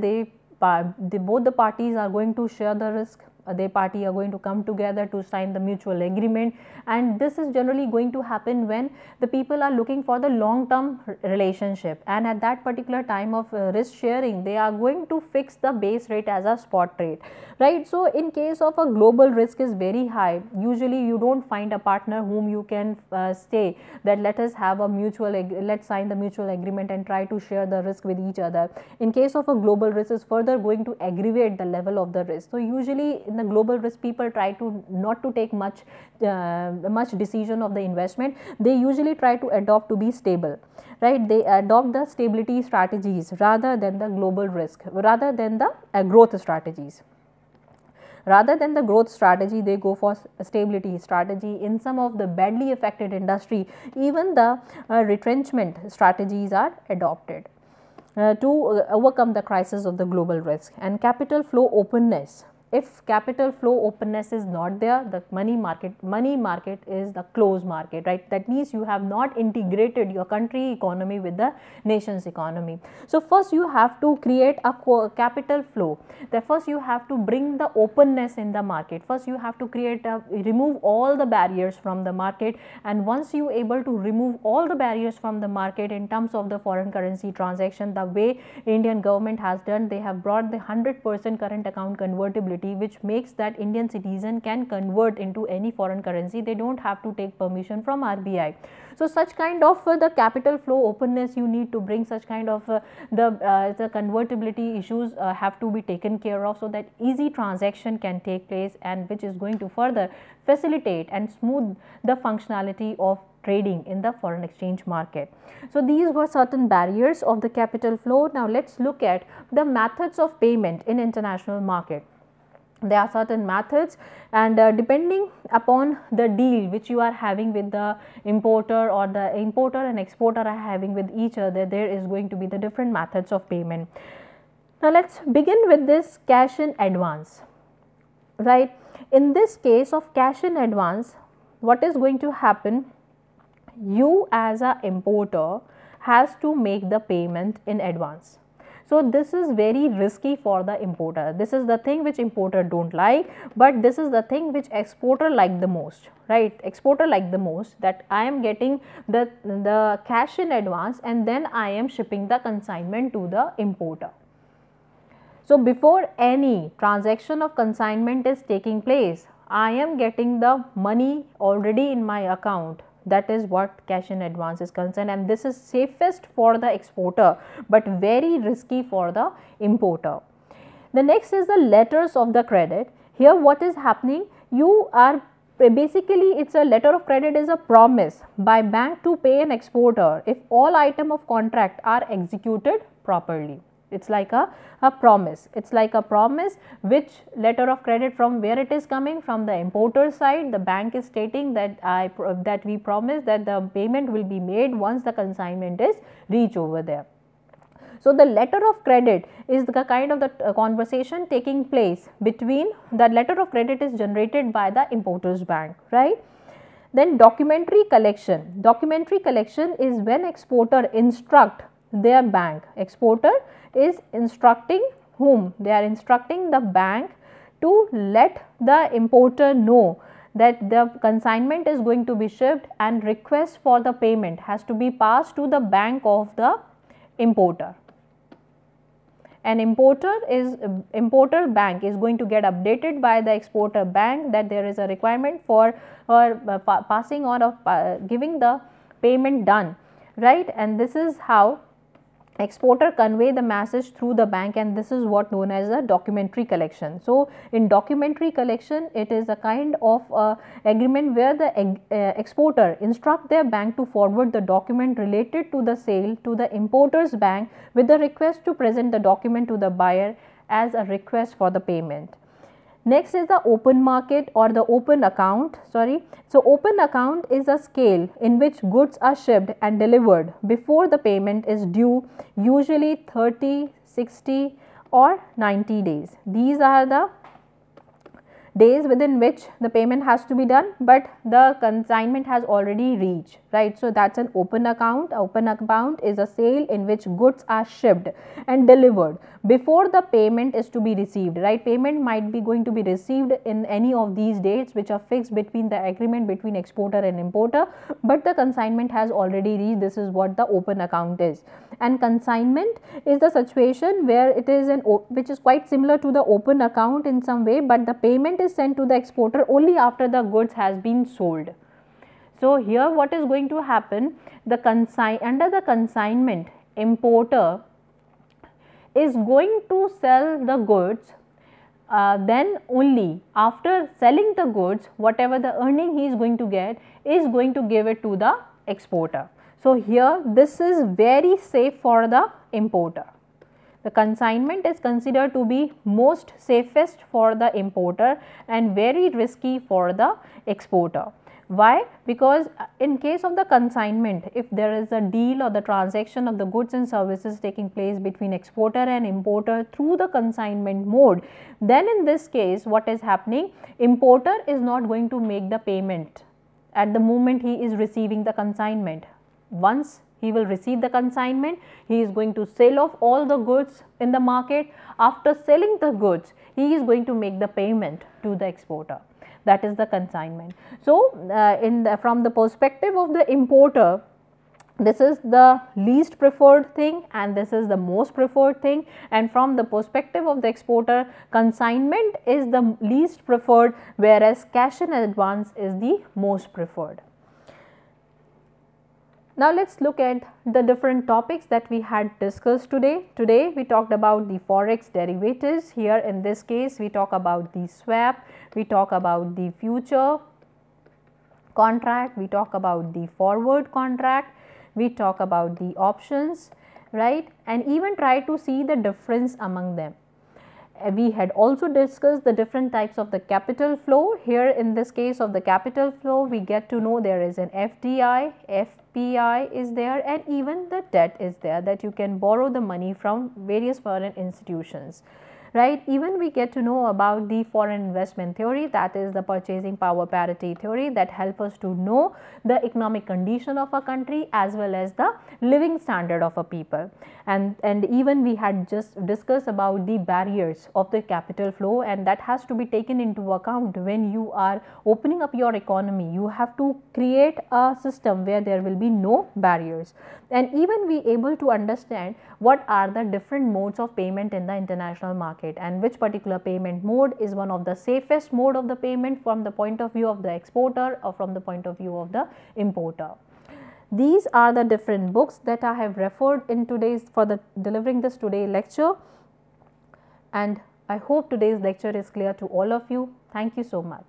both the parties are going to share the risk, they party are going to come together to sign the mutual agreement, and this is generally going to happen when the people are looking for the long term relationship, and at that particular time of risk sharing they are going to fix the base rate as a spot rate, right? So in case of a global risk is very high, usually you don't find a partner whom you can say that let us have a let's sign the mutual agreement and try to share the risk with each other. In case of a global risk is further going to aggravate the level of the risk. So usually in the global risk people try to not to take much decision of the investment. They usually try to adopt to be stable, right? They adopt the stability strategies rather than the global risk, rather than the growth strategies. Rather than the growth strategy, they go for stability strategy. In some of the badly affected industry, even the retrenchment strategies are adopted to overcome the crisis of the global risk. And capital flow openness. If capital flow openness is not there, the money market is the closed market, right? That means you have not integrated your country economy with the nation's economy. So first you have to create a capital flow. First you have to bring the openness in the market. First you have to remove all the barriers from the market, and once you able to remove all the barriers from the market in terms of the foreign currency transaction, the way Indian government has done, they have brought the 100% current account convertibility, which makes that Indian citizen can convert into any foreign currency. They don't have to take permission from RBI. So such kind of the capital flow openness you need to bring, such kind of the convertibility issues have to be taken care of, so that easy transaction can take place, and which is going to further facilitate and smooth the functionality of trading in the foreign exchange market. So these were certain barriers of the capital flow. Now let's look at the methods of payment in international market. There are certain methods, and depending upon the deal which you are having with the importer, or the importer and exporter are having with each other, there is going to be the different methods of payment. Now let's begin with this cash in advance, right? In this case of cash in advance, what is going to happen? You as a importer has to make the payment in advance. So this is very risky for the importer. This is the thing which importer don't like, but this is the thing which exporter like the most, right? Exporter like the most, that I am getting the cash in advance and then I am shipping the consignment to the importer. So before any transaction of consignment is taking place, I am getting the money already in my account. That is what cash in advance is concerned, and this is safest for the exporter but very risky for the importer. The next is the letters of the credit. Here what is happening? You are Basically, it's a letter of credit is a promise by bank to pay an exporter if all item of contract are executed properly. It's like a promise. It's like a promise which letter of credit from where it is coming from the importer side. The bank is stating that that we promise that the payment will be made once the consignment is reach over there. So, the letter of credit is the kind of the conversation taking place between the letter of credit is generated by the importer's bank, right. Then documentary collection. Documentary collection is when exporter instruct their bank. Exporter is instructing whom? They are instructing the bank to let the importer know that the consignment is going to be shipped and request for the payment has to be passed to the bank of the importer. An importer bank is going to get updated by the exporter bank that there is a requirement for passing on of giving the payment done, right. And this is how exporter convey the message through the bank, and this is what known as a documentary collection. So, in documentary collection, it is a kind of agreement where the exporter instruct their bank to forward the document related to the sale to the importer's bank with the request to present the document to the buyer as a request for the payment. Next is the open market or the open account, sorry. So, open account is a scale in which goods are shipped and delivered before the payment is due, usually 30, 60 or 90 days. These are the days within which the payment has to be done, but the consignment has already reached, right. So, that is an open account. Open account is a sale in which goods are shipped and delivered before the payment is to be received, right. Payment might be going to be received in any of these dates which are fixed between the agreement between exporter and importer, but the consignment has already reached. This is what the open account is. And consignment is the situation where it is which is quite similar to the open account in some way, but the payment is sent to the exporter only after the goods has been sold. So, here what is going to happen, under the consignment, importer is going to sell the goods, then only after selling the goods, whatever the earning he is going to get is going to give it to the exporter. So, here this is very safe for the importer. The consignment is considered to be most safest for the importer and very risky for the exporter. Why? Because in case of the consignment, if there is a deal or the transaction of the goods and services taking place between exporter and importer through the consignment mode, then in this case what is happening, importer is not going to make the payment at the moment he is receiving the consignment. Once he will receive the consignment, he is going to sell off all the goods in the market. After selling the goods, he is going to make the payment to the exporter. That is the consignment. So, from the perspective of the importer, this is the least preferred thing and this is the most preferred thing, and from the perspective of the exporter, consignment is the least preferred, whereas cash in advance is the most preferred. Now, let us look at the different topics that we had discussed today. Today, we talked about the Forex derivatives. Here in this case, we talk about the swap, we talk about the future contract, we talk about the forward contract, we talk about the options, right, and even try to see the difference among them. We had also discussed the different types of the capital flow. Here in this case of the capital flow, we get to know there is an FDI, FPI is there, and even the debt is there, that you can borrow the money from various foreign institutions, right. Even we get to know about the foreign investment theory, that is the purchasing power parity theory, that help us to know the economic condition of a country as well as the living standard of a people. And even we had just discussed about the barriers of the capital flow, and that has to be taken into account when you are opening up your economy. You have to create a system where there will be no barriers, and even be able to understand what are the different modes of payment in the international market and which particular payment mode is one of the safest mode of the payment from the point of view of the exporter or from the point of view of the importer. These are the different books that I have referred in today's delivering this today lecture, and I hope today's lecture is clear to all of you. Thank you so much.